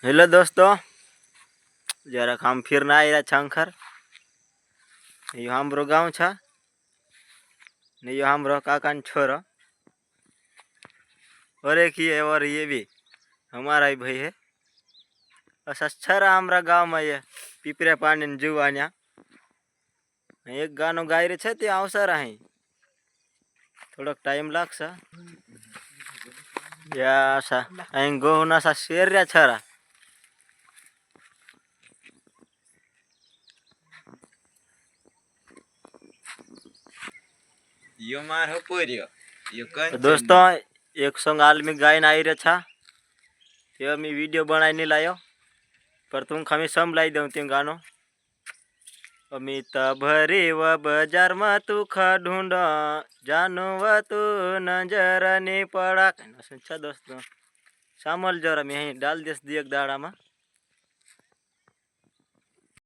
Hello दोस्तों, जरा हम फिर ना आया छंखर यो हमरो गाँव छा ने यो हमरो काकान छोरो और एक ही है और ये भी हमारा ही भाई है। ऐसा छरा हमारा गाँव में ये पीपरे पानी ने जुवान्या एक गानो गाई रे छे ते अवसर आहे थोड़क टाइम लागसा या सा अहीं गोहना सा शेर रे छरा यो मार हो पोरियो यो तो कंचन दोस्तों एक संग आलमी गाय आई रे छा ये मैं वीडियो बनाई नहीं लायो पर तुम खमी सम लाई दऊं ते गानो अमित भरी व बाजार में तू खा ढूंढ जानो व तू नजर नहीं पड़ा अच्छा दोस्तों शामल जरा मैं डाल देस दियक दाड़ा में।